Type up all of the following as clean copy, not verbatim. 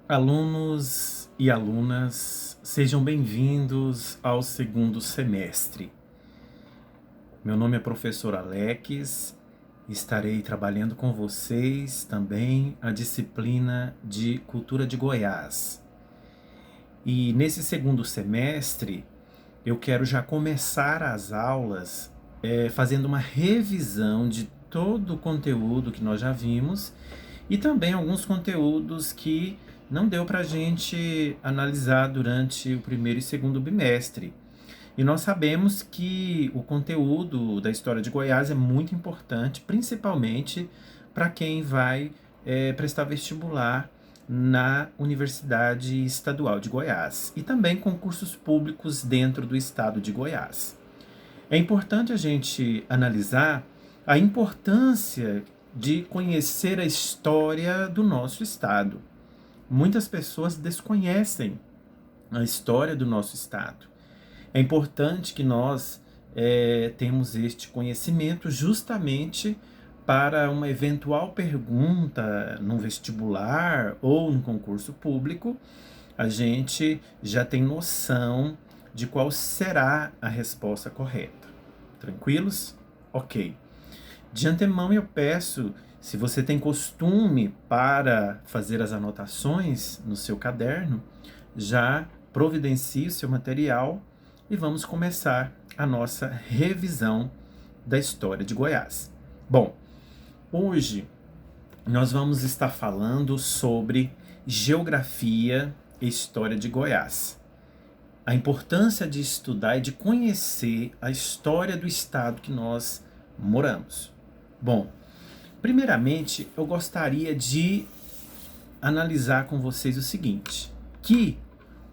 Alunos e alunas, sejam bem-vindos ao segundo semestre. Meu nome é professor Alex, estarei trabalhando com vocês também a disciplina de Cultura de Goiás. E nesse segundo semestre, eu quero já começar as aulas fazendo uma revisão de todo o conteúdo que nós já vimos e também alguns conteúdos que não deu para a gente analisar durante o primeiro e segundo bimestre. E nós sabemos que o conteúdo da história de Goiás é muito importante, principalmente para quem vai prestar vestibular na Universidade Estadual de Goiás e também concursos públicos dentro do estado de Goiás. É importante a gente analisar a importância de conhecer a história do nosso estado. Muitas pessoas desconhecem a história do nosso estado. É importante que nós temos este conhecimento justamente para uma eventual pergunta num vestibular ou num concurso público, a gente já tem noção de qual será a resposta correta. Tranquilos? Ok. De antemão eu peço, se você tem costume para fazer as anotações no seu caderno, já providencie o seu material e vamos começar a nossa revisão da história de Goiás. Bom, hoje nós vamos estar falando sobre geografia e história de Goiás. A importância de estudar e de conhecer a história do estado que nós moramos. Bom, primeiramente eu gostaria de analisar com vocês o seguinte, que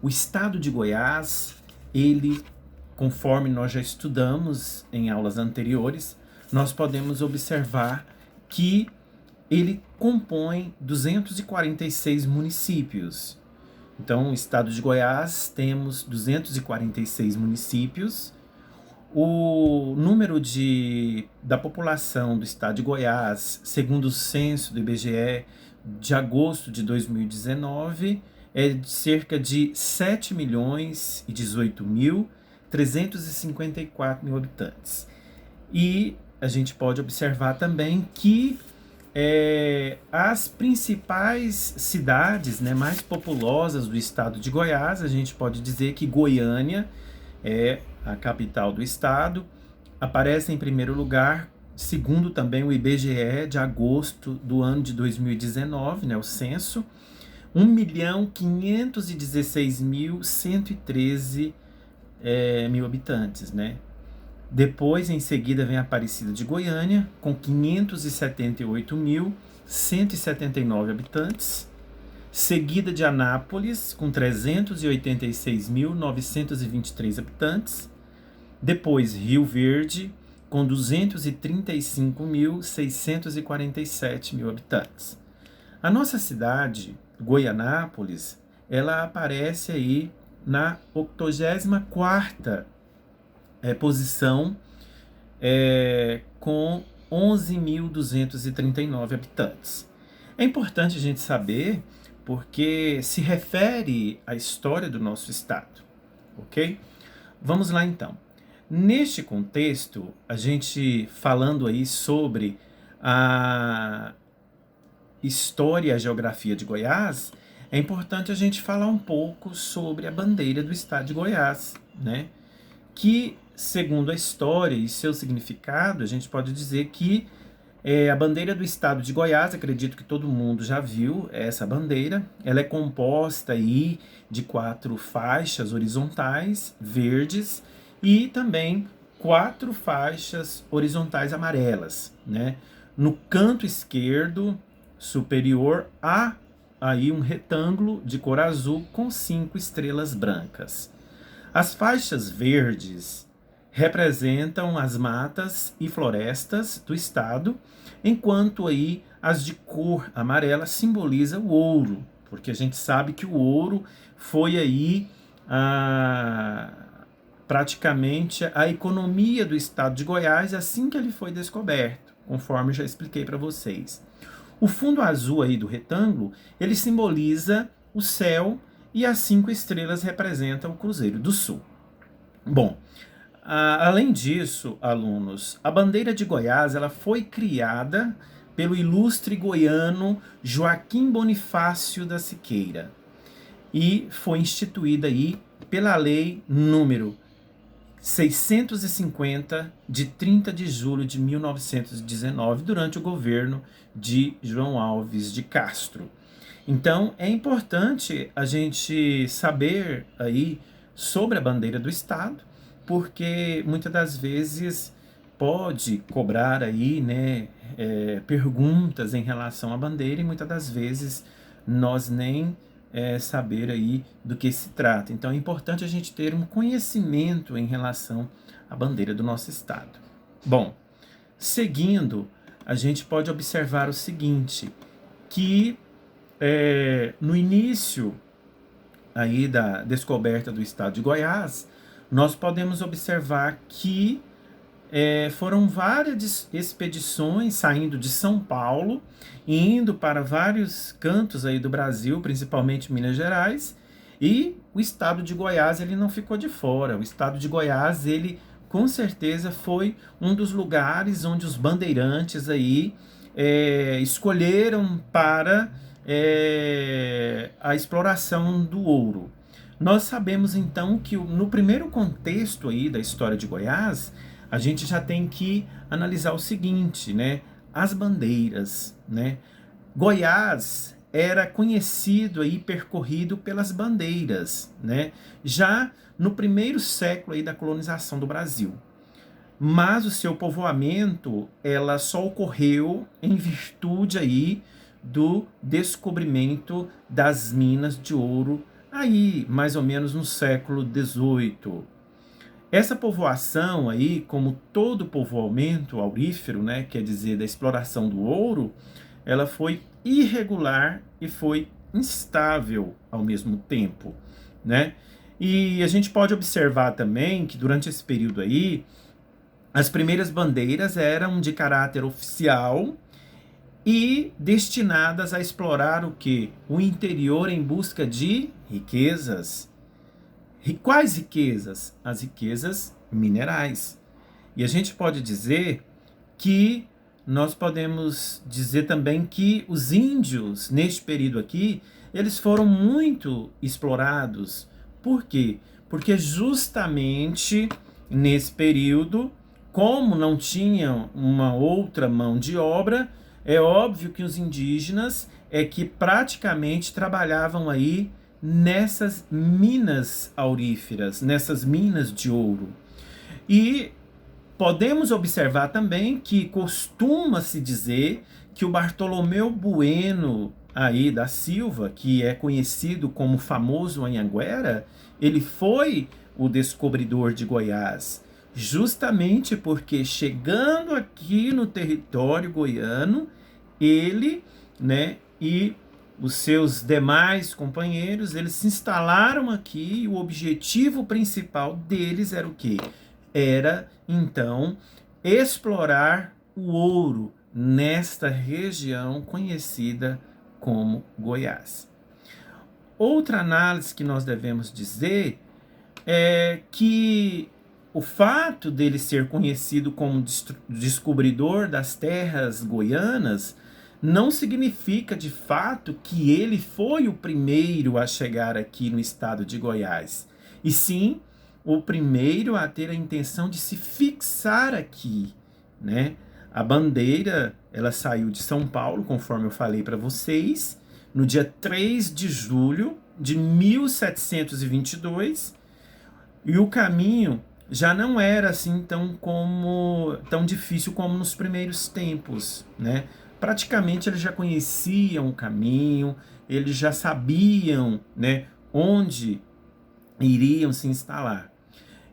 o estado de Goiás, ele, conforme nós já estudamos em aulas anteriores, nós podemos observar que ele compõe 246 municípios. Então, o estado de Goiás temos 246 municípios. O número da população do estado de Goiás, segundo o censo do IBGE de agosto de 2019, é de cerca de 7.018.354 habitantes. E a gente pode observar também que as principais cidades, mais populosas do estado de Goiás, a gente pode dizer que Goiânia é a capital do estado, aparece em primeiro lugar, segundo também o IBGE de agosto do ano de 2019, o censo, 1.516.113 habitantes, Depois, em seguida, vem a Aparecida de Goiânia, com 578.179 habitantes. Seguida de Anápolis, com 386.923 habitantes. Depois, Rio Verde, com 235.647 habitantes. A nossa cidade, Goianápolis, ela aparece aí na 84ª posição, com 11.239 habitantes. É importante a gente saber porque se refere à história do nosso estado, ok? Vamos lá então. Neste contexto, a gente falando aí sobre a história e a geografia de Goiás, é importante a gente falar um pouco sobre a bandeira do estado de Goiás, que, segundo a história e seu significado, a gente pode dizer que a bandeira do estado de Goiás, acredito que todo mundo já viu essa bandeira, ela é composta aí de 4 faixas horizontais verdes e também 4 faixas horizontais amarelas, No canto esquerdo superior há aí um retângulo de cor azul com 5 estrelas brancas. As faixas verdes representam as matas e florestas do estado, enquanto aí as de cor amarela simboliza o ouro, porque a gente sabe que o ouro foi aí praticamente a economia do estado de Goiás assim que ele foi descoberto, conforme eu já expliquei para vocês. O fundo azul aí do retângulo, ele simboliza o céu, e as 5 estrelas representam o Cruzeiro do Sul. Bom, além disso, alunos, a bandeira de Goiás ela foi criada pelo ilustre goiano Joaquim Bonifácio da Siqueira e foi instituída aí pela lei número 650 de 30 de julho de 1919, durante o governo de João Alves de Castro. Então, é importante a gente saber aí sobre a bandeira do Estado, porque muitas das vezes pode cobrar aí, né, perguntas em relação à bandeira, e muitas das vezes nós nem saber aí do que se trata. Então é importante a gente ter um conhecimento em relação à bandeira do nosso estado. Bom, seguindo, a gente pode observar o seguinte, que no início aí da descoberta do estado de Goiás, nós podemos observar que foram várias expedições saindo de São Paulo, indo para vários cantos aí do Brasil, principalmente Minas Gerais, e o estado de Goiás ele não ficou de fora. O estado de Goiás, ele com certeza foi um dos lugares onde os bandeirantes aí escolheram para a exploração do ouro. Nós sabemos então que no primeiro contexto aí da história de Goiás, a gente já tem que analisar o seguinte, né? As bandeiras, né? Goiás era conhecido aí, percorrido pelas bandeiras, né? Já no primeiro século aí da colonização do Brasil. Mas o seu povoamento, ela só ocorreu em virtude aí do descobrimento das minas de ouro aí, mais ou menos no século XVIII. Essa povoação aí, como todo povoamento aurífero, né, quer dizer, da exploração do ouro, ela foi irregular e foi instável ao mesmo tempo, né? E a gente pode observar também que durante esse período aí, as primeiras bandeiras eram de caráter oficial e destinadas a explorar o quê? O interior em busca de riquezas. Quais riquezas? As riquezas minerais. E a gente pode dizer que nós podemos dizer também que os índios, neste período aqui, eles foram muito explorados. Por quê? Porque justamente nesse período, como não tinham uma outra mão de obra, é óbvio que os indígenas que praticamente trabalhavam aí nessas minas auríferas, nessas minas de ouro. E podemos observar também que costuma-se dizer que o Bartolomeu Bueno aí da Silva, que é conhecido como famoso Anhanguera, ele foi o descobridor de Goiás, justamente porque chegando aqui no território goiano, ele, né, e os seus demais companheiros, eles se instalaram aqui, e o objetivo principal deles era o quê? Era, então, explorar o ouro nesta região conhecida como Goiás. Outra análise que nós devemos dizer é que o fato dele ser conhecido como descobridor das terras goianas não significa de fato que ele foi o primeiro a chegar aqui no estado de Goiás, e sim o primeiro a ter a intenção de se fixar aqui, né? A bandeira, ela saiu de São Paulo, conforme eu falei para vocês, no dia 3 de julho de 1722, e o caminho já não era assim tão difícil como nos primeiros tempos, né? Praticamente eles já conheciam o caminho, eles já sabiam, né, onde iriam se instalar.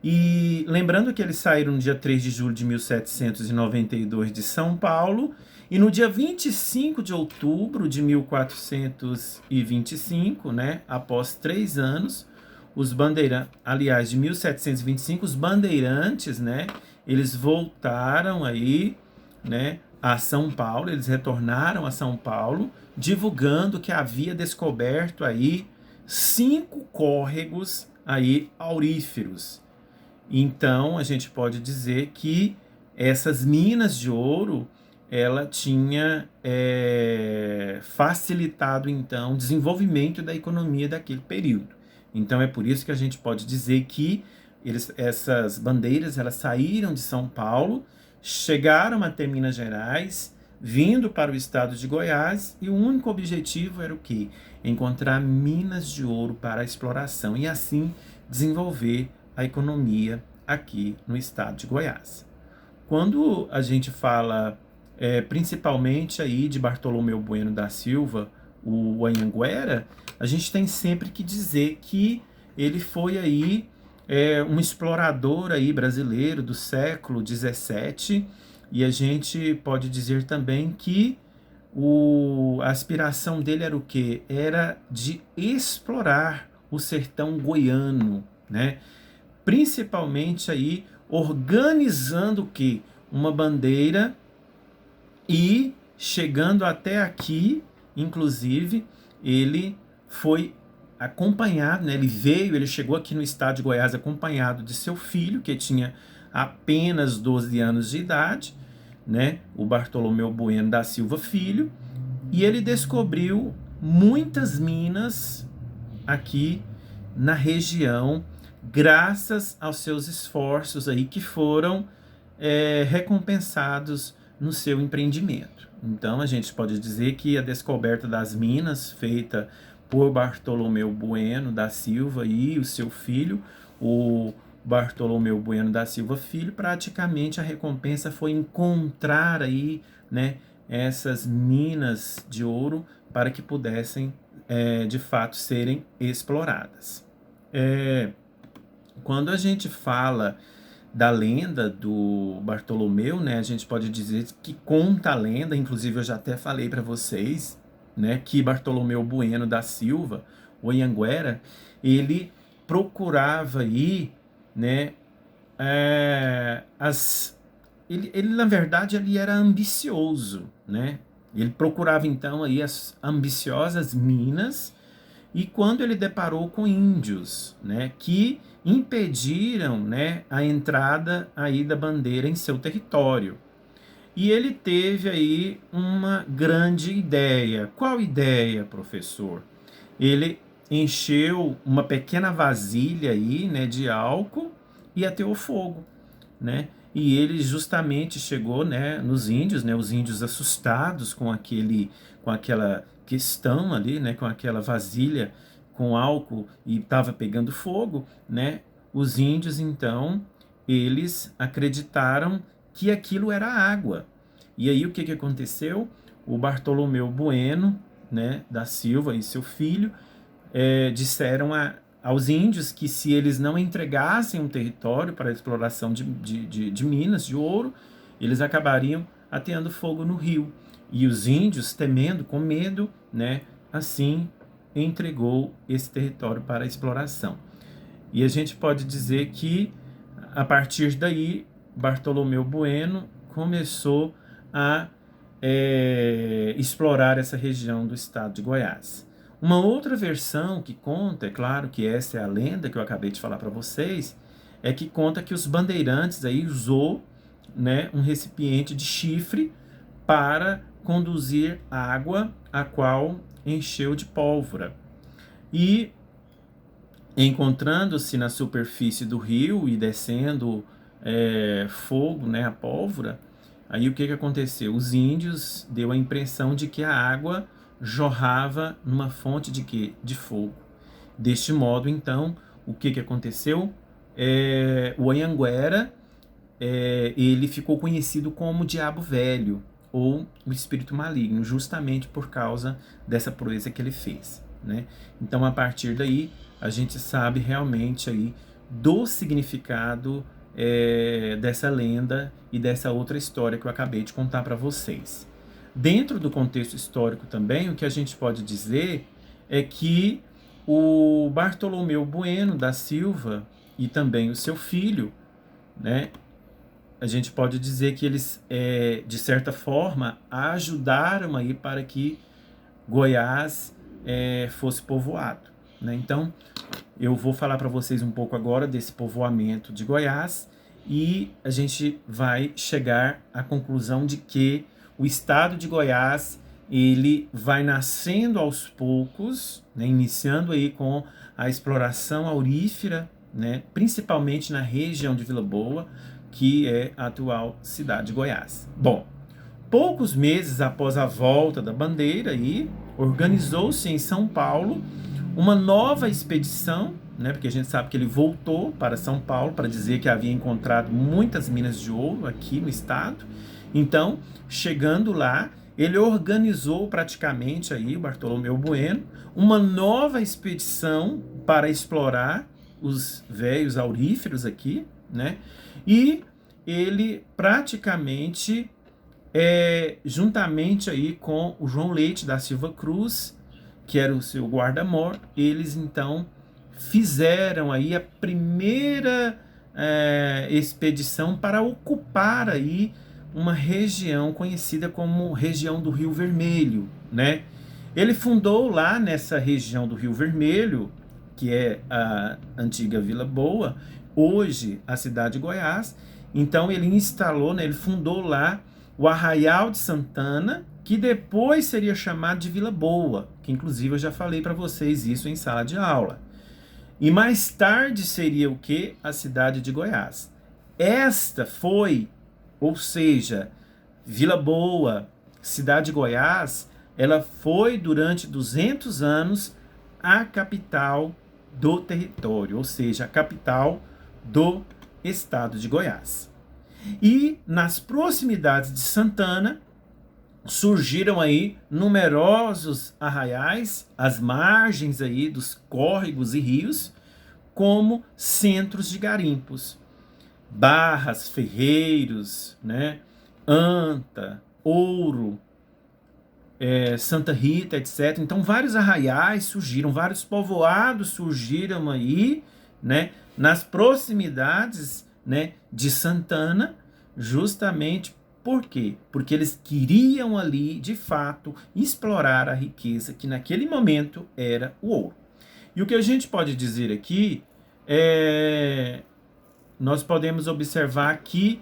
E lembrando que eles saíram no dia 3 de julho de 1792 de São Paulo, e no dia 25 de outubro de 1425, né, após 3 anos, os bandeirantes, aliás, de 1725, os bandeirantes, né, eles voltaram aí, né, a São Paulo, eles retornaram a São Paulo divulgando que havia descoberto aí 5 córregos aí auríferos. Então a gente pode dizer que essas minas de ouro ela tinha facilitado então o desenvolvimento da economia daquele período. Então é por isso que a gente pode dizer que essas bandeiras elas saíram de São Paulo, chegaram até Minas Gerais, vindo para o estado de Goiás, e o único objetivo era o quê? Encontrar minas de ouro para a exploração e assim desenvolver a economia aqui no estado de Goiás. Quando a gente fala principalmente aí de Bartolomeu Bueno da Silva, o Anhanguera, a gente tem sempre que dizer que ele foi aí um explorador aí brasileiro do século XVII, e a gente pode dizer também que a aspiração dele era o quê? Era de explorar o sertão goiano, né? Principalmente aí organizando o quê? Uma bandeira e chegando até aqui, inclusive, ele foi acompanhado, né? Ele chegou aqui no estado de Goiás acompanhado de seu filho, que tinha apenas 12 anos de idade, né? O Bartolomeu Bueno da Silva Filho, e ele descobriu muitas minas aqui na região, graças aos seus esforços aí que foram recompensados no seu empreendimento. Então a gente pode dizer que a descoberta das minas feita por Bartolomeu Bueno da Silva e o seu filho, o Bartolomeu Bueno da Silva Filho, praticamente a recompensa foi encontrar aí, né, essas minas de ouro para que pudessem de fato serem exploradas. Quando a gente fala da lenda do Bartolomeu, né, a gente pode dizer que conta a lenda, inclusive eu já até falei para vocês, né, que Bartolomeu Bueno da Silva, o Anhanguera, ele procurava aí, né, ele na verdade ele era ambicioso, né? Ele procurava então aí as ambiciosas minas, e quando ele deparou com índios, né, que impediram, né, a entrada aí da bandeira em seu território. E ele teve aí uma grande ideia. Qual ideia, professor? Ele encheu uma pequena vasilha aí, né, de álcool e ateou fogo, né? E ele justamente chegou, né, nos índios, né, os índios assustados com aquela questão ali, né, com aquela vasilha com álcool e estava pegando fogo, né? Os índios então, eles acreditaram que aquilo era água. E aí o que aconteceu? O Bartolomeu Bueno, né, da Silva e seu filho disseram aos índios que se eles não entregassem um território para a exploração de minas de ouro, eles acabariam ateando fogo no rio. E os índios, temendo, com medo, né, assim entregou esse território para a exploração. E a gente pode dizer que, a partir daí, Bartolomeu Bueno começou a explorar essa região do estado de Goiás. Uma outra versão que conta, é claro que essa é a lenda que eu acabei de falar para vocês, é que conta que os bandeirantes aí usou, né, um recipiente de chifre para conduzir água, a qual encheu de pólvora. E encontrando-se na superfície do rio e descendo fogo, né, a pólvora, aí o que aconteceu? Os índios deu a impressão de que a água jorrava numa fonte de quê? De fogo. Deste modo, então, o que aconteceu? O Anhanguera, ele ficou conhecido como Diabo Velho, ou o espírito maligno, justamente por causa dessa proeza que ele fez, né? Então, a partir daí, a gente sabe realmente aí do significado dessa lenda e dessa outra história que eu acabei de contar para vocês. Dentro do contexto histórico também, o que a gente pode dizer é que o Bartolomeu Bueno da Silva e também o seu filho, né, a gente pode dizer que eles, de certa forma, ajudaram aí para que Goiás fosse povoado, né? Então, eu vou falar para vocês um pouco agora desse povoamento de Goiás e a gente vai chegar à conclusão de que o estado de Goiás ele vai nascendo aos poucos, né, iniciando aí com a exploração aurífera, né, principalmente na região de Vila Boa, que é a atual cidade de Goiás. Bom, poucos meses após a volta da bandeira, organizou-se em São Paulo uma nova expedição, né, porque a gente sabe que ele voltou para São Paulo para dizer que havia encontrado muitas minas de ouro aqui no estado. Então, chegando lá, ele organizou praticamente aí, o Bartolomeu Bueno, uma nova expedição para explorar os velhos auríferos aqui, né? E ele praticamente, juntamente aí com o João Leite da Silva Cruz, que era o seu guarda-mor, eles então fizeram aí a primeira expedição para ocupar aí uma região conhecida como região do Rio Vermelho, né? Ele fundou lá nessa região do Rio Vermelho, que é a antiga Vila Boa, hoje a cidade de Goiás. Então ele instalou, né, ele fundou lá o Arraial de Santana, que depois seria chamado de Vila Boa, que inclusive eu já falei para vocês isso em sala de aula. E mais tarde seria o que? A cidade de Goiás. Esta foi, ou seja, Vila Boa, cidade de Goiás, ela foi durante 200 anos a capital do território, ou seja, a capital do estado de Goiás. E nas proximidades de Santana, surgiram aí numerosos arraiais, às margens aí dos córregos e rios, como centros de garimpos. Barras, Ferreiros, né? Anta, Ouro, Santa Rita, etc. Então, vários arraiais surgiram, vários povoados surgiram aí, né? Nas proximidades, né, de Santana, justamente por quê? Porque eles queriam ali, de fato, explorar a riqueza que naquele momento era o ouro. E o que a gente pode dizer aqui nós podemos observar que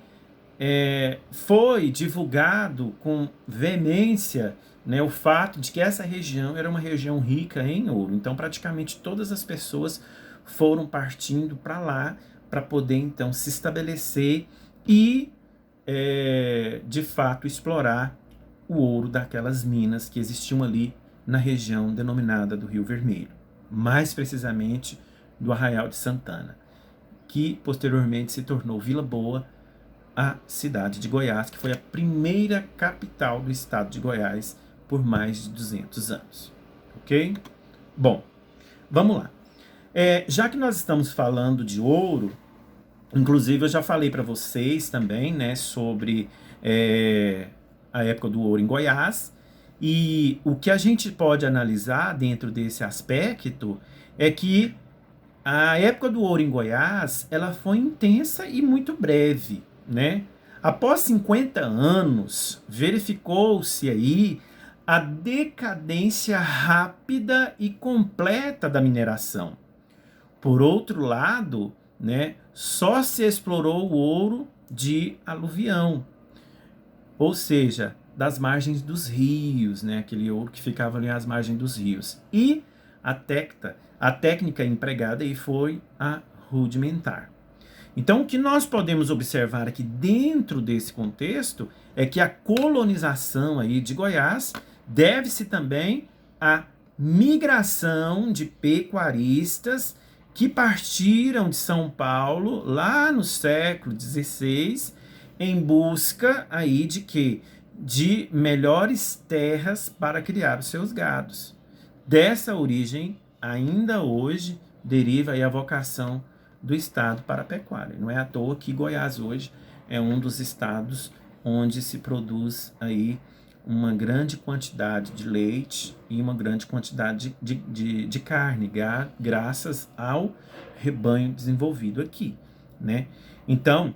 foi divulgado com veemência, né, o fato de que essa região era uma região rica em ouro. Então, praticamente todas as pessoas foram partindo para lá para poder, então, se estabelecer e de fato explorar o ouro daquelas minas que existiam ali na região denominada do Rio Vermelho, mais precisamente do Arraial de Santana, que posteriormente se tornou Vila Boa, a cidade de Goiás, que foi a primeira capital do estado de Goiás por mais de 200 anos. Ok? Bom, vamos lá. Já que nós estamos falando de ouro, inclusive eu já falei para vocês também, né, sobre a época do ouro em Goiás, e o que a gente pode analisar dentro desse aspecto é que a época do ouro em Goiás, ela foi intensa e muito breve, né? Após 50 anos, verificou-se aí a decadência rápida e completa da mineração. Por outro lado, né, só se explorou o ouro de aluvião, ou seja, das margens dos rios, né, aquele ouro que ficava ali às margens dos rios. E a técnica empregada aí foi a rudimentar. Então, o que nós podemos observar aqui dentro desse contexto é que a colonização aí de Goiás deve-se também à migração de pecuaristas que partiram de São Paulo lá no século XVI em busca aí de quê? De melhores terras para criar os seus gados. Dessa origem, ainda hoje, deriva aí a vocação do estado para a pecuária. Não é à toa que Goiás hoje é um dos estados onde se produz aí uma grande quantidade de leite e uma grande quantidade de carne, graças ao rebanho desenvolvido aqui, né? Então,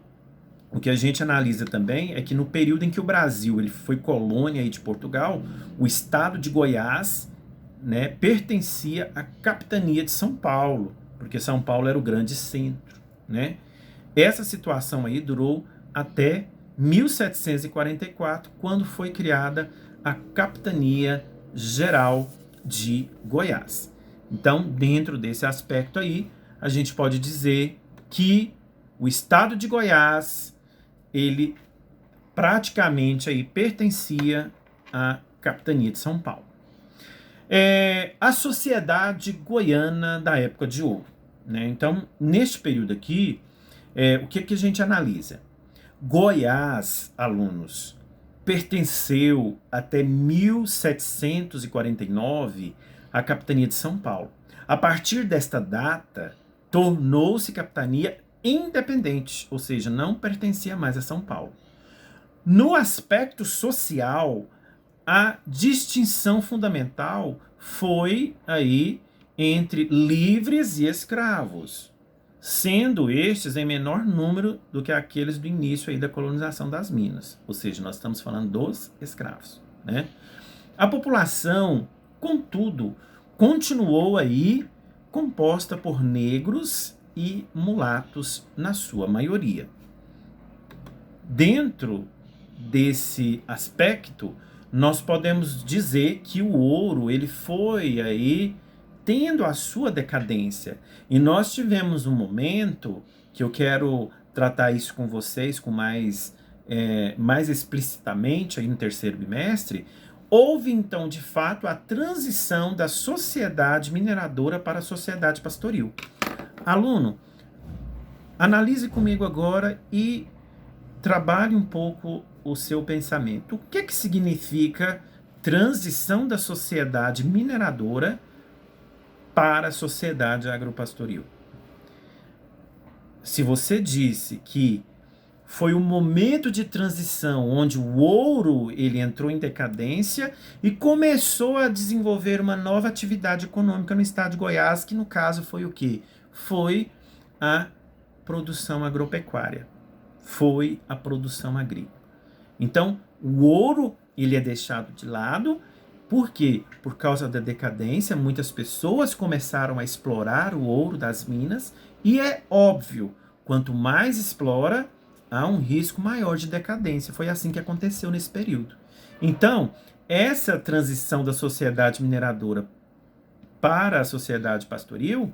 o que a gente analisa também é que no período em que o Brasil ele foi colônia aí de Portugal, o estado de Goiás, né, pertencia à capitania de São Paulo, porque São Paulo era o grande centro, né? Essa situação aí durou até 1744, quando foi criada a Capitania Geral de Goiás. Então, dentro desse aspecto aí, a gente pode dizer que o estado de Goiás, ele praticamente aí pertencia à Capitania de São Paulo. A sociedade goiana da época de ouro, né? Então, neste período aqui, o que a gente analisa? Goiás, alunos, pertenceu até 1749 à capitania de São Paulo. A partir desta data, tornou-se capitania independente, ou seja, não pertencia mais a São Paulo. No aspecto social, a distinção fundamental foi aí entre livres e escravos, sendo estes em menor número do que aqueles do início aí da colonização das Minas, ou seja, nós estamos falando dos escravos, né? A população, contudo, continuou aí composta por negros e mulatos na sua maioria. Dentro desse aspecto, nós podemos dizer que o ouro ele foi aí tendo a sua decadência. E nós tivemos um momento que eu quero tratar isso com vocês com mais explicitamente aí no terceiro bimestre. Houve então, de fato, a transição da sociedade mineradora para a sociedade pastoril. Aluno, analise comigo agora e trabalhe um pouco o seu pensamento. O que significa transição da sociedade mineradora para a sociedade agropastoril? Se você disse que foi um momento de transição onde o ouro ele entrou em decadência e começou a desenvolver uma nova atividade econômica no estado de Goiás, que no caso foi o quê? Foi a produção agropecuária. Foi a produção agrícola. Então, o ouro ele é deixado de lado. Por quê? Por causa da decadência, muitas pessoas começaram a explorar o ouro das minas e é óbvio, quanto mais explora, há um risco maior de decadência. Foi assim que aconteceu nesse período. Então, essa transição da sociedade mineradora para a sociedade pastoril,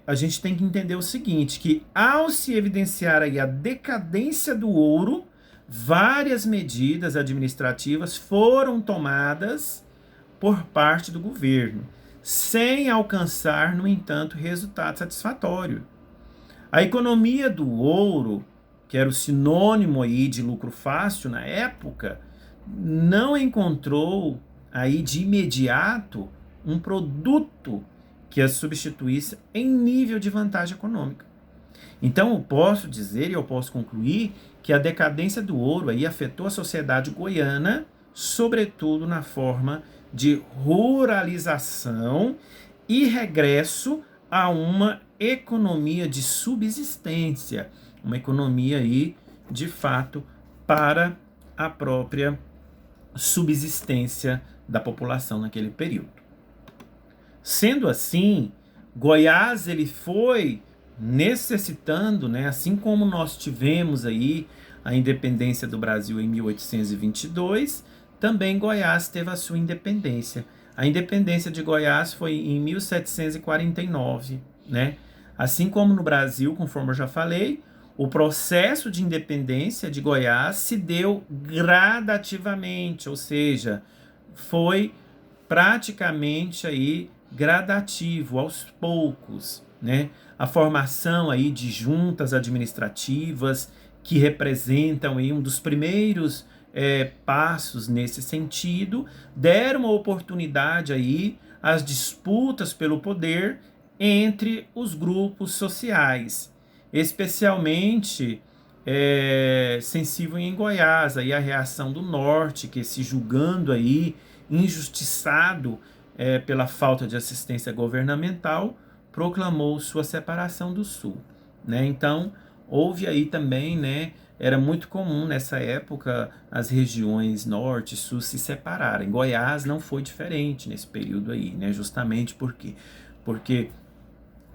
a gente tem que entender o seguinte, que ao se evidenciar aí a decadência do ouro, várias medidas administrativas foram tomadas por parte do governo, sem alcançar, no entanto, resultado satisfatório. A economia do ouro, que era o sinônimo aí de lucro fácil na época, não encontrou aí de imediato um produto que a substituísse em nível de vantagem econômica. Então eu posso dizer e eu posso concluir que a decadência do ouro aí afetou a sociedade goiana, sobretudo na forma de ruralização e regresso a uma economia de subsistência, uma economia aí, de fato, para a própria subsistência da população naquele período. Sendo assim, Goiás ele foi necessitando, né, assim como nós tivemos aí a independência do Brasil em 1822, também Goiás teve a sua independência. A independência de Goiás foi em 1749, né? Assim como no Brasil, conforme eu já falei, o processo de independência de Goiás se deu gradativamente, ou seja, foi praticamente aí gradativo, aos poucos, né? A formação aí de juntas administrativas que representam aí um dos primeiros passos nesse sentido, deram uma oportunidade aí às disputas pelo poder entre os grupos sociais, especialmente sensível em Goiás, aí a reação do Norte, que se julgando aí injustiçado pela falta de assistência governamental, proclamou sua separação do Sul, né? Então, houve aí também, né, era muito comum nessa época as regiões norte e sul se separarem. Goiás não foi diferente nesse período aí, né, justamente porque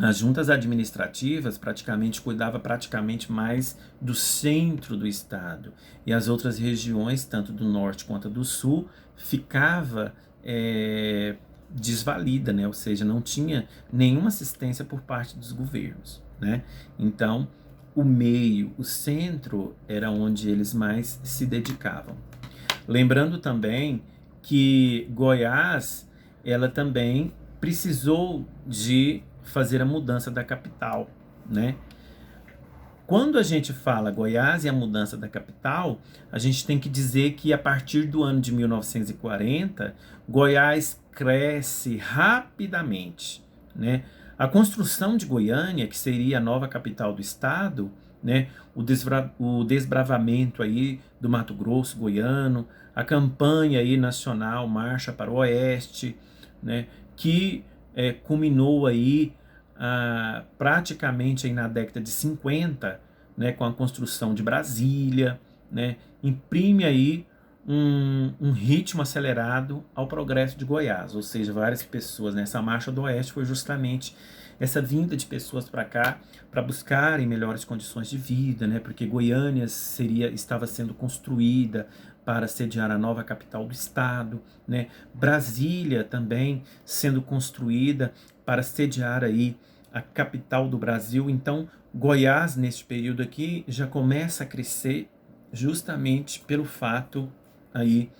as juntas administrativas praticamente mais do centro do estado, e as outras regiões, tanto do norte quanto do sul, ficava desvalida, né? Ou seja, não tinha nenhuma assistência por parte dos governos, né? Então, o meio, o centro era onde eles mais se dedicavam. Lembrando também que Goiás, ela também precisou de fazer a mudança da capital, né? Quando a gente fala Goiás e a mudança da capital, a gente tem que dizer que a partir do ano de 1940, Goiás cresce rapidamente, né? A construção de Goiânia, que seria a nova capital do estado, né? O desbravamento aí do Mato Grosso goiano, a campanha aí nacional Marcha para o Oeste, né? Que culminou aí praticamente aí na década de 50, né, com a construção de Brasília, né, imprime aí um ritmo acelerado ao progresso de Goiás, ou seja, várias pessoas nessa marcha do Oeste foi justamente essa vinda de pessoas para cá para buscarem melhores condições de vida, né, porque Goiânia estava sendo construída para sediar a nova capital do estado, né, Brasília também sendo construída para sediar aí a capital do Brasil. Então, Goiás, nesse período aqui, já começa a crescer justamente pelo fato aí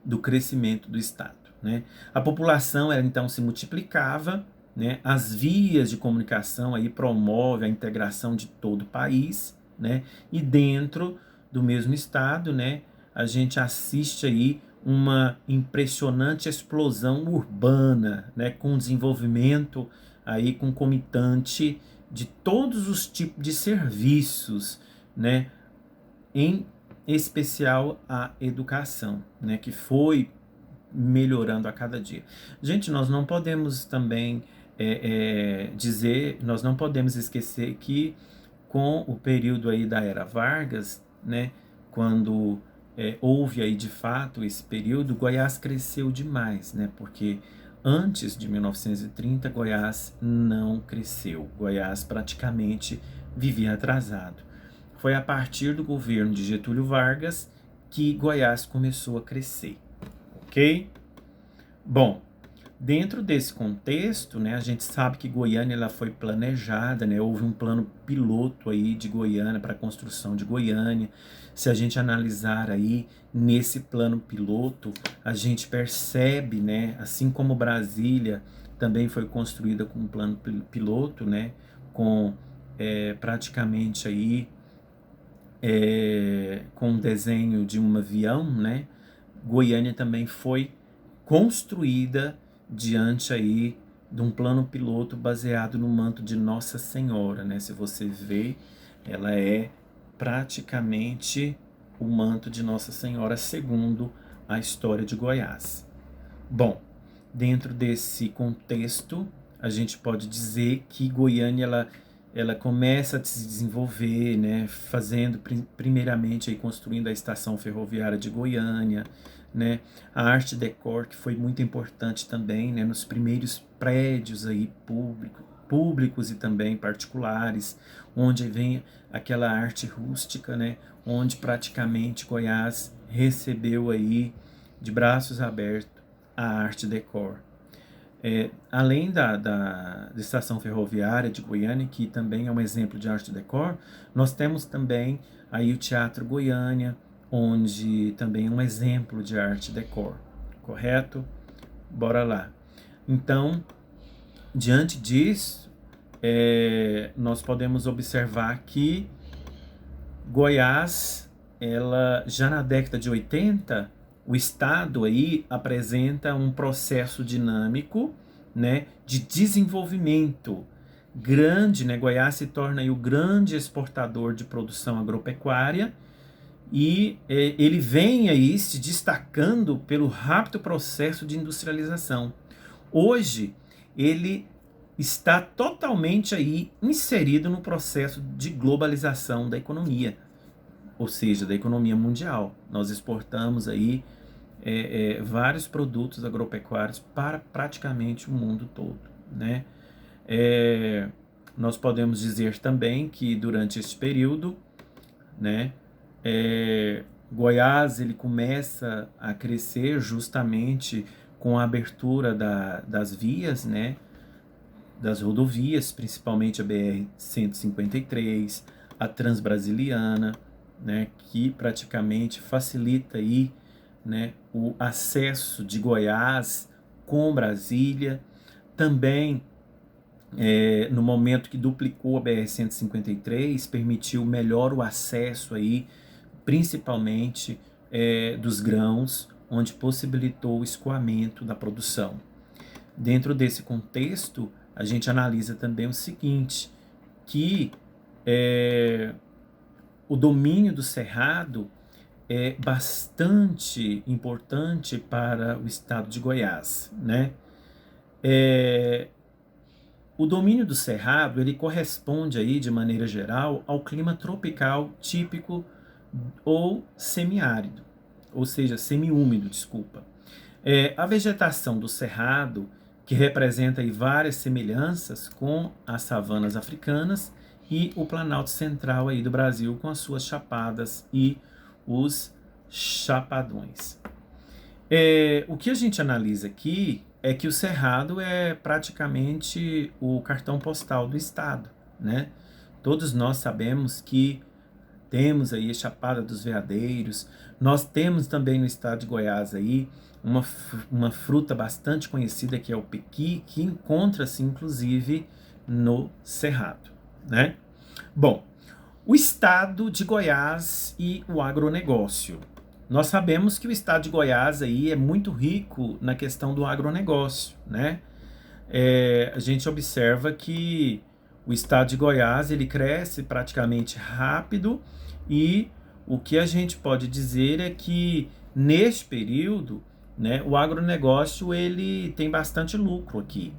do crescimento do estado, né? A população, ela então se multiplicava, né? As vias de comunicação aí promovem a integração de todo o país, né? E dentro do mesmo estado, né, a gente assiste aí uma impressionante explosão urbana, né, com desenvolvimento aí concomitante de todos os tipos de serviços, né, em especial a educação, né, que foi melhorando a cada dia. Gente, nós não podemos também nós não podemos esquecer que com o período aí da Era Vargas, né, quando houve aí de fato esse período, Goiás cresceu demais, né, porque antes de 1930 Goiás não cresceu, Goiás praticamente vivia atrasado. Foi a partir do governo de Getúlio Vargas que Goiás começou a crescer, ok? Bom, dentro desse contexto, né, a gente sabe que Goiânia ela foi planejada, né, houve um plano piloto aí de Goiânia para a construção de Goiânia. Se a gente analisar aí nesse plano piloto, a gente percebe, né, assim como Brasília também foi construída com um plano piloto, né, com praticamente aí com um desenho de um avião, né, Goiânia também foi construída diante aí de um plano piloto baseado no manto de Nossa Senhora, né? Se você vê, ela é praticamente o manto de Nossa Senhora segundo a história de Goiás. Bom, dentro desse contexto, a gente pode dizer que Goiânia ela começa a se desenvolver, né, fazendo primeiramente aí construindo a estação ferroviária de Goiânia, né, a arte decor que foi muito importante também, né, nos primeiros prédios aí públicos e também particulares, onde vem aquela arte rústica, né, onde praticamente Goiás recebeu aí de braços abertos a arte decor. Além da estação ferroviária de Goiânia, que também é um exemplo de arte decor, nós temos também aí o Teatro Goiânia, onde também é um exemplo de arte decor, correto? Bora lá. Então, diante disso, nós podemos observar que Goiás, ela já na década de 80, o estado aí apresenta um processo dinâmico, né, de desenvolvimento grande, né? Goiás se torna aí o grande exportador de produção agropecuária e ele vem aí se destacando pelo rápido processo de industrialização. Hoje, ele está totalmente aí inserido no processo de globalização da economia, ou seja, da economia mundial. Nós exportamos aí vários produtos agropecuários para praticamente o mundo todo, né? Nós podemos dizer também que durante esse período, né, Goiás ele começa a crescer justamente com a abertura das vias, né, das rodovias, principalmente a BR-153, a Transbrasiliana, né, que praticamente facilita aí, né, o acesso de Goiás com Brasília. Também, no momento que duplicou a BR-153, permitiu melhor o acesso aí, principalmente dos grãos, onde possibilitou o escoamento da produção. Dentro desse contexto, a gente analisa também o seguinte, que o domínio do cerrado é bastante importante para o estado de Goiás, né? O domínio do cerrado, ele corresponde aí, de maneira geral, ao clima tropical típico ou semiárido, ou seja, semiúmido, desculpa. A vegetação do cerrado, que representa aí várias semelhanças com as savanas africanas e o Planalto Central aí do Brasil com as suas chapadas e os chapadões. O que a gente analisa aqui é que o cerrado é praticamente o cartão postal do estado, né? Todos nós sabemos que temos aí a Chapada dos Veadeiros, nós temos também no estado de Goiás aí uma fruta bastante conhecida que é o pequi, que encontra-se inclusive no cerrado, né? Bom, o estado de Goiás e o agronegócio. Nós sabemos que o estado de Goiás aí é muito rico na questão do agronegócio, né? A gente observa que o estado de Goiás ele cresce praticamente rápido e o que a gente pode dizer é que neste período, né, o agronegócio ele tem bastante lucro aqui.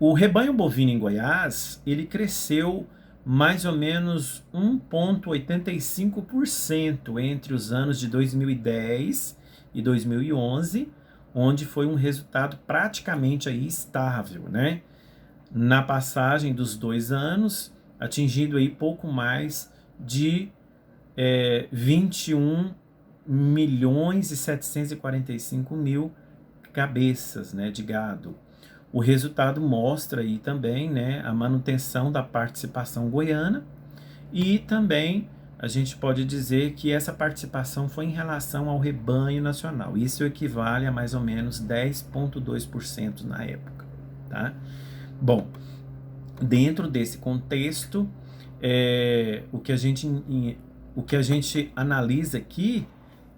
O rebanho bovino em Goiás ele cresceu mais ou menos 1,85% entre os anos de 2010 e 2011, onde foi um resultado praticamente aí estável, né? Na passagem dos 2 anos, atingindo aí pouco mais de 21 milhões e 745 mil cabeças, né, de gado. O resultado mostra aí também, né, a manutenção da participação goiana e também a gente pode dizer que essa participação foi em relação ao rebanho nacional. Isso equivale a mais ou menos 10,2% na época, tá? Bom, dentro desse contexto, o que a gente analisa aqui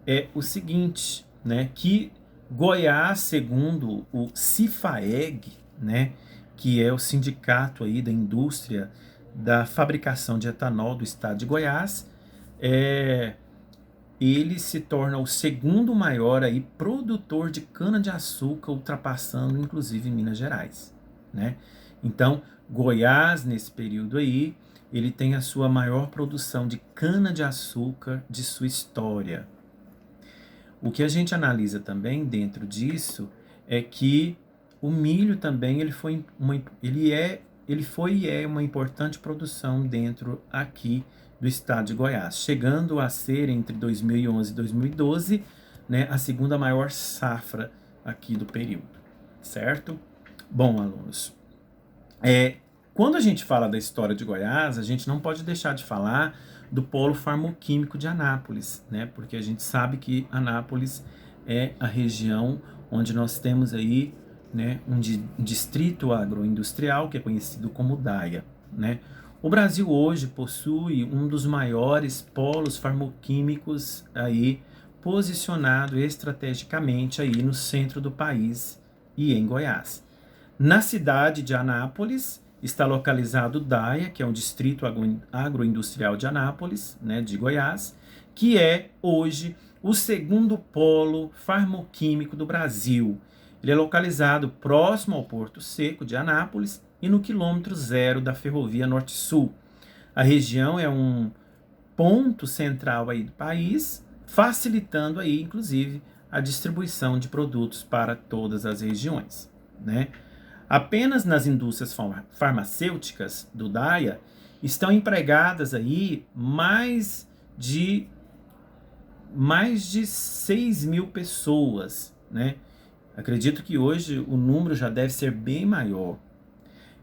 é o seguinte, né, que Goiás, segundo o CIFAEG, né, que é o sindicato aí da indústria da fabricação de etanol do estado de Goiás, ele se torna o segundo maior aí produtor de cana-de-açúcar, ultrapassando inclusive Minas Gerais, né? Então, Goiás, nesse período aí, ele tem a sua maior produção de cana-de-açúcar de sua história. O que a gente analisa também dentro disso é que o milho também ele foi e é uma importante produção dentro aqui do estado de Goiás, chegando a ser entre 2011 e 2012, né, a segunda maior safra aqui do período, certo? Bom, alunos, quando a gente fala da história de Goiás, a gente não pode deixar de falar do polo farmoquímico de Anápolis, né? Porque a gente sabe que Anápolis é a região onde nós temos aí, né, um distrito agroindustrial que é conhecido como DAIA, né? O Brasil hoje possui um dos maiores polos farmoquímicos aí posicionado estrategicamente aí no centro do país e em Goiás. Na cidade de Anápolis está localizado o DAIA, que é um distrito agroindustrial de Anápolis, né, de Goiás, que é hoje o segundo polo farmoquímico do Brasil. Ele é localizado próximo ao Porto Seco de Anápolis e no quilômetro zero da Ferrovia Norte-Sul. A região é um ponto central aí do país, facilitando aí, inclusive, a distribuição de produtos para todas as regiões, né? Apenas nas indústrias farmacêuticas do DAIA estão empregadas aí mais de 6 mil pessoas, né? Acredito que hoje o número já deve ser bem maior.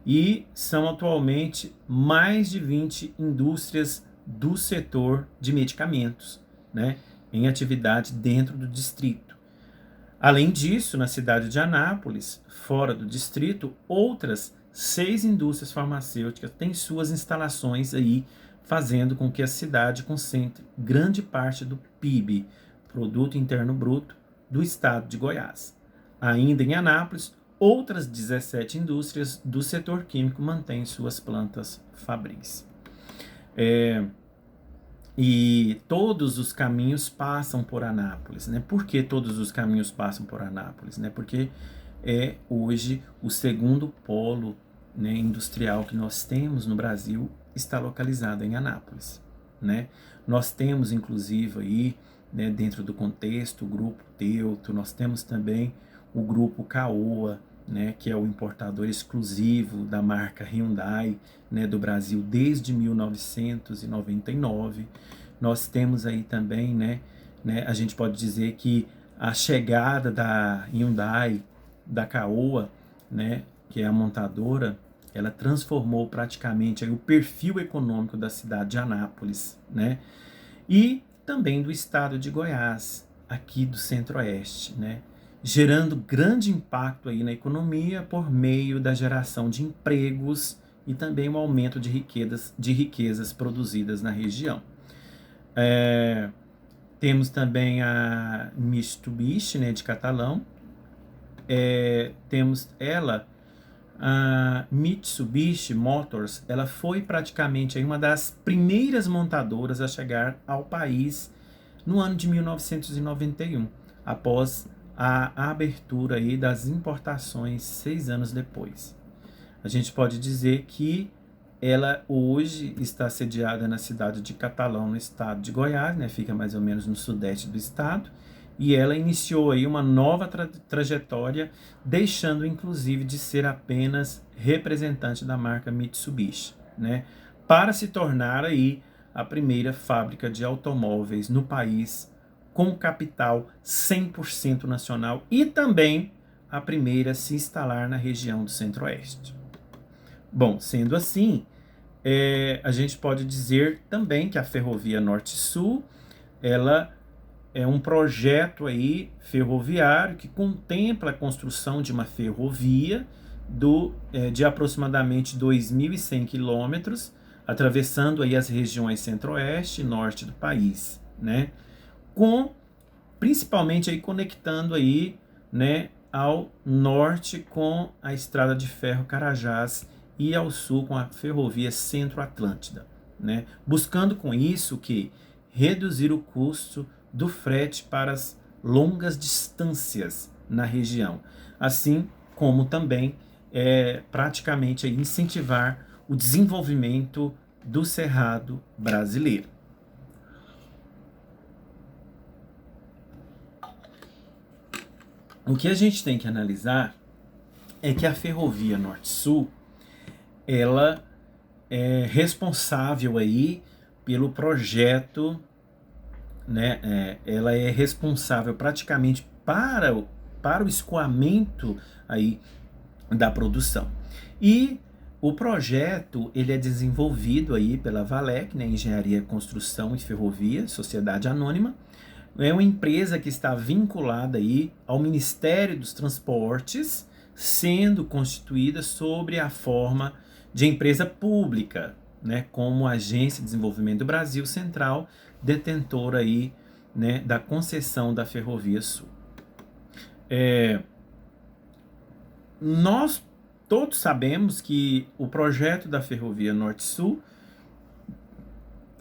E são atualmente mais de 20 indústrias do setor de medicamentos, né, em atividade dentro do distrito. Além disso, na cidade de Anápolis, fora do distrito, outras 6 indústrias farmacêuticas têm suas instalações aí, fazendo com que a cidade concentre grande parte do PIB, Produto Interno Bruto, do estado de Goiás. Ainda em Anápolis, outras 17 indústrias do setor químico mantêm suas plantas fabris. E todos os caminhos passam por Anápolis, né? Por que todos os caminhos passam por Anápolis, né? Porque é hoje o segundo polo, né, industrial que nós temos no Brasil, está localizado em Anápolis, né? Nós temos, inclusive, aí, né, dentro do contexto, o Grupo Teuto, nós temos também o Grupo Caoa, né, que é o importador exclusivo da marca Hyundai, né, do Brasil desde 1999. Nós temos aí também, né, a gente pode dizer que a chegada da Hyundai, da Caoa, né, que é a montadora, ela transformou praticamente aí o perfil econômico da cidade de Anápolis, né, e também do estado de Goiás, aqui do Centro-Oeste, né, gerando grande impacto aí na economia por meio da geração de empregos e também o aumento de riquezas produzidas na região. Temos também a Mitsubishi, né, de Catalão. Temos ela, a Mitsubishi Motors, ela foi praticamente aí uma das primeiras montadoras a chegar ao país no ano de 1991, após a abertura aí das importações 6 anos depois. A gente pode dizer que ela hoje está sediada na cidade de Catalão, no estado de Goiás, né? Fica mais ou menos no sudeste do estado, e ela iniciou aí uma nova trajetória, deixando inclusive de ser apenas representante da marca Mitsubishi, né? Para se tornar aí a primeira fábrica de automóveis no país com capital 100% nacional e também a primeira a se instalar na região do Centro-Oeste. Bom, sendo assim, a gente pode dizer também que a Ferrovia Norte-Sul, ela é um projeto aí ferroviário que contempla a construção de uma ferrovia de aproximadamente 2.100 quilômetros, atravessando aí as regiões Centro-Oeste e Norte do país, né? Principalmente aí conectando aí, né, ao norte com a estrada de ferro Carajás e ao sul com a ferrovia Centro-Atlântida, né? Buscando com isso que reduzir o custo do frete para as longas distâncias na região, assim como também praticamente aí incentivar o desenvolvimento do cerrado brasileiro. O que a gente tem que analisar é que a Ferrovia Norte-Sul, ela é responsável aí pelo projeto, né? Ela é responsável praticamente para o escoamento aí da produção. E o projeto, ele é desenvolvido aí pela Valec, né? Engenharia, Construção e Ferrovia, Sociedade Anônima. É uma empresa que está vinculada aí ao Ministério dos Transportes, sendo constituída sobre a forma de empresa pública, né, como Agência de Desenvolvimento do Brasil Central, detentora aí, né, da concessão da Ferrovia Sul. Nós todos sabemos que o projeto da Ferrovia Norte-Sul,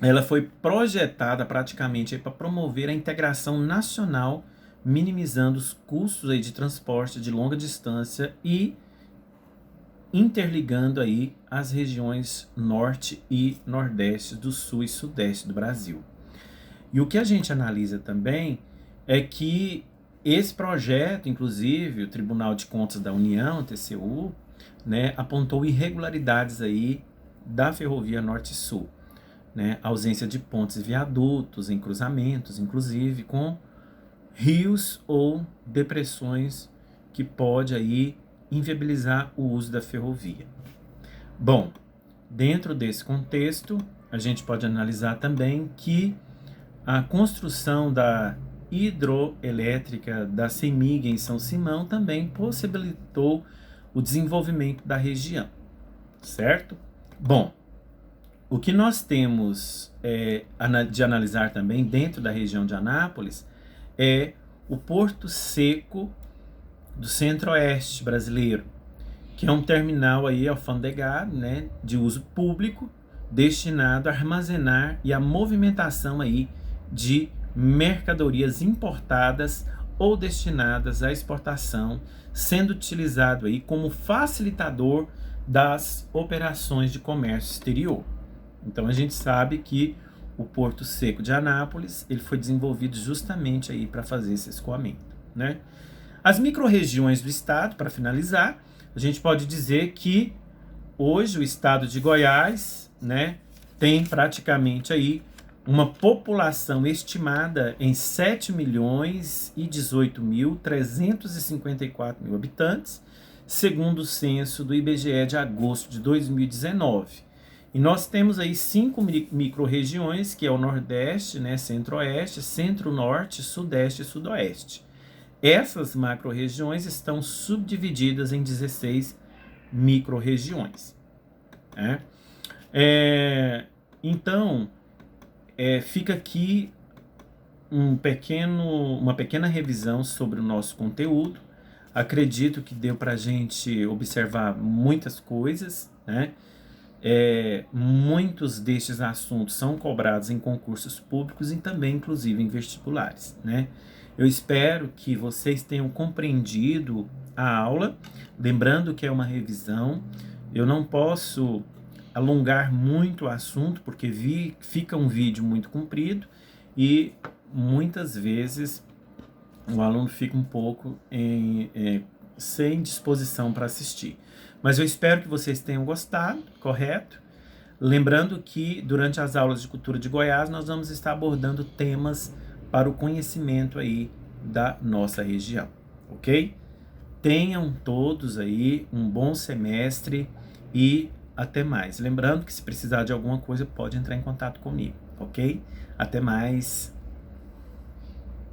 ela foi projetada praticamente para promover a integração nacional minimizando os custos aí de transporte de longa distância e interligando aí as regiões norte e nordeste do sul e sudeste do Brasil. E o que a gente analisa também é que esse projeto, inclusive, o Tribunal de Contas da União, TCU, né, apontou irregularidades aí da ferrovia Norte-Sul, né, ausência de pontes e viadutos em cruzamentos, inclusive com rios ou depressões que pode aí inviabilizar o uso da ferrovia. Bom, dentro desse contexto, a gente pode analisar também que a construção da hidroelétrica da CEMIG em São Simão também possibilitou o desenvolvimento da região, certo? Bom, o que nós temos de analisar também dentro da região de Anápolis é o Porto Seco do Centro-Oeste brasileiro, que é um terminal aí alfandegado, né, de uso público, destinado a armazenar e a movimentação aí de mercadorias importadas ou destinadas à exportação, sendo utilizado aí como facilitador das operações de comércio exterior. Então a gente sabe que o Porto Seco de Anápolis, ele foi desenvolvido justamente aí para fazer esse escoamento, né? As micro-regiões do estado, para finalizar, a gente pode dizer que hoje o estado de Goiás, né, tem praticamente aí uma população estimada em 7.018.354 habitantes, segundo o censo do IBGE de agosto de 2019. E nós temos aí 5 micro-regiões, que é o Nordeste, né, Centro-Oeste, Centro-Norte, Sudeste e Sudoeste. Essas macro-regiões estão subdivididas em 16 micro-regiões. Né? Então, fica aqui uma pequena revisão sobre o nosso conteúdo. Acredito que deu para a gente observar muitas coisas, né? Muitos destes assuntos são cobrados em concursos públicos e também, inclusive, em vestibulares, né? Eu espero que vocês tenham compreendido a aula, lembrando que é uma revisão. Eu não posso alongar muito o assunto, porque fica um vídeo muito comprido e muitas vezes o aluno fica um pouco sem disposição para assistir. Mas eu espero que vocês tenham gostado, correto? Lembrando que durante as aulas de cultura de Goiás nós vamos estar abordando temas para o conhecimento aí da nossa região, ok? Tenham todos aí um bom semestre e até mais. Lembrando que se precisar de alguma coisa pode entrar em contato comigo, ok? Até mais.